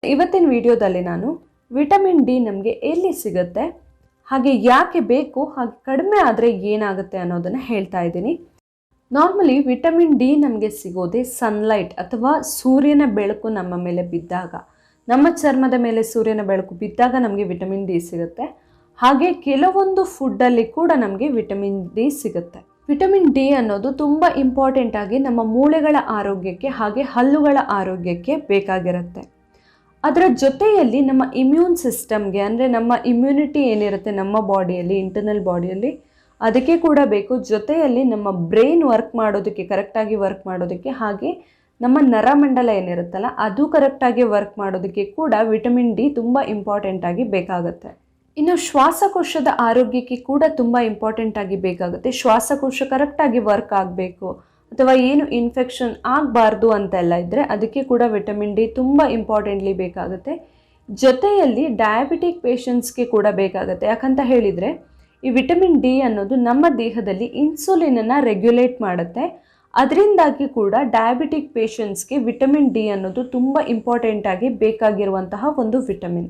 ಇವತ್ತಿನ ವಿಡಿಯೋದಲ್ಲಿ ನಾನು ವಿಟಮಿನ್ ಡಿ ನಮಗೆ ಎಲ್ಲಿ ಸಿಗುತ್ತೆ, ಹಾಗೆ ಯಾಕೆ ಬೇಕು, ಹಾಗೆ ಕಡಿಮೆ ಆದರೆ ಏನಾಗುತ್ತೆ ಅನ್ನೋದನ್ನು ಹೇಳ್ತಾ ಇದ್ದೀನಿ. ನಾರ್ಮಲಿ ವಿಟಮಿನ್ ಡಿ ನಮಗೆ ಸಿಗೋದೇ ಸನ್ಲೈಟ್ ಅಥವಾ ಸೂರ್ಯನ ಬೆಳಕು ನಮ್ಮ ಮೇಲೆ ಬಿದ್ದಾಗ, ನಮ್ಮ ಚರ್ಮದ ಮೇಲೆ ಸೂರ್ಯನ ಬೆಳಕು ಬಿದ್ದಾಗ ನಮಗೆ ವಿಟಮಿನ್ ಡಿ ಸಿಗುತ್ತೆ. ಹಾಗೆ ಕೆಲವೊಂದು ಫುಡ್ಡಲ್ಲಿ ಕೂಡ ನಮಗೆ ವಿಟಮಿನ್ ಡಿ ಸಿಗುತ್ತೆ. ವಿಟಮಿನ್ ಡಿ ಅನ್ನೋದು ತುಂಬ ಇಂಪಾರ್ಟೆಂಟ್ ಆಗಿ ನಮ್ಮ ಮೂಳೆಗಳ ಆರೋಗ್ಯಕ್ಕೆ ಹಾಗೆ ಹಲ್ಲುಗಳ ಆರೋಗ್ಯಕ್ಕೆ ಬೇಕಾಗಿರುತ್ತೆ. ಅದರ ಜೊತೆಯಲ್ಲಿ ನಮ್ಮ ಇಮ್ಯೂನ್ ಸಿಸ್ಟಮ್ಗೆ, ಅಂದರೆ ನಮ್ಮ ಇಮ್ಯುನಿಟಿ ಏನಿರುತ್ತೆ ನಮ್ಮ ಬಾಡಿಯಲ್ಲಿ, ಇಂಟರ್ನಲ್ ಬಾಡಿಯಲ್ಲಿ, ಅದಕ್ಕೆ ಕೂಡ ಬೇಕು. ಜೊತೆಯಲ್ಲಿ ನಮ್ಮ ಬ್ರೈನ್ ವರ್ಕ್ ಮಾಡೋದಕ್ಕೆ, ಕರೆಕ್ಟಾಗಿ ವರ್ಕ್ ಮಾಡೋದಕ್ಕೆ, ಹಾಗೆ ನಮ್ಮ ನರಮಂಡಲ ಏನಿರುತ್ತಲ್ಲ ಅದು ಕರೆಕ್ಟಾಗಿ ವರ್ಕ್ ಮಾಡೋದಕ್ಕೆ ಕೂಡ ವಿಟಮಿನ್ ಡಿ ತುಂಬ ಇಂಪಾರ್ಟೆಂಟ್ ಆಗಿ ಬೇಕಾಗುತ್ತೆ. ಇನ್ನು ಶ್ವಾಸಕೋಶದ ಆರೋಗ್ಯಕ್ಕೆ ಕೂಡ ತುಂಬ ಇಂಪಾರ್ಟೆಂಟ್ ಆಗಿ ಬೇಕಾಗುತ್ತೆ. ಶ್ವಾಸಕೋಶ ಕರೆಕ್ಟಾಗಿ ವರ್ಕ್ ಆಗಬೇಕು ಅಥವಾ ಏನು ಇನ್ಫೆಕ್ಷನ್ ಆಗಬಾರ್ದು ಅಂತೆಲ್ಲ ಇದ್ದರೆ ಅದಕ್ಕೆ ಕೂಡ ವಿಟಮಿನ್ ಡಿ ತುಂಬ ಇಂಪಾರ್ಟೆಂಟ್ಲಿ ಬೇಕಾಗುತ್ತೆ. ಜೊತೆಯಲ್ಲಿ ಡಯಾಬಿಟಿಕ್ ಪೇಷಂಟ್ಸ್ಗೆ ಕೂಡ ಬೇಕಾಗುತ್ತೆ. ಯಾಕಂತ ಹೇಳಿದರೆ ಈ ವಿಟಮಿನ್ ಡಿ ಅನ್ನೋದು ನಮ್ಮ ದೇಹದಲ್ಲಿ ಇನ್ಸುಲಿನನ್ನು ರೆಗ್ಯುಲೇಟ್ ಮಾಡುತ್ತೆ. ಅದರಿಂದಾಗಿ ಕೂಡ ಡಯಾಬಿಟಿಕ್ ಪೇಷಂಟ್ಸ್ಗೆ ವಿಟಮಿನ್ ಡಿ ಅನ್ನೋದು ತುಂಬ ಇಂಪಾರ್ಟೆಂಟ್ ಆಗಿ ಬೇಕಾಗಿರುವಂತಹ ಒಂದು ವಿಟಮಿನ್.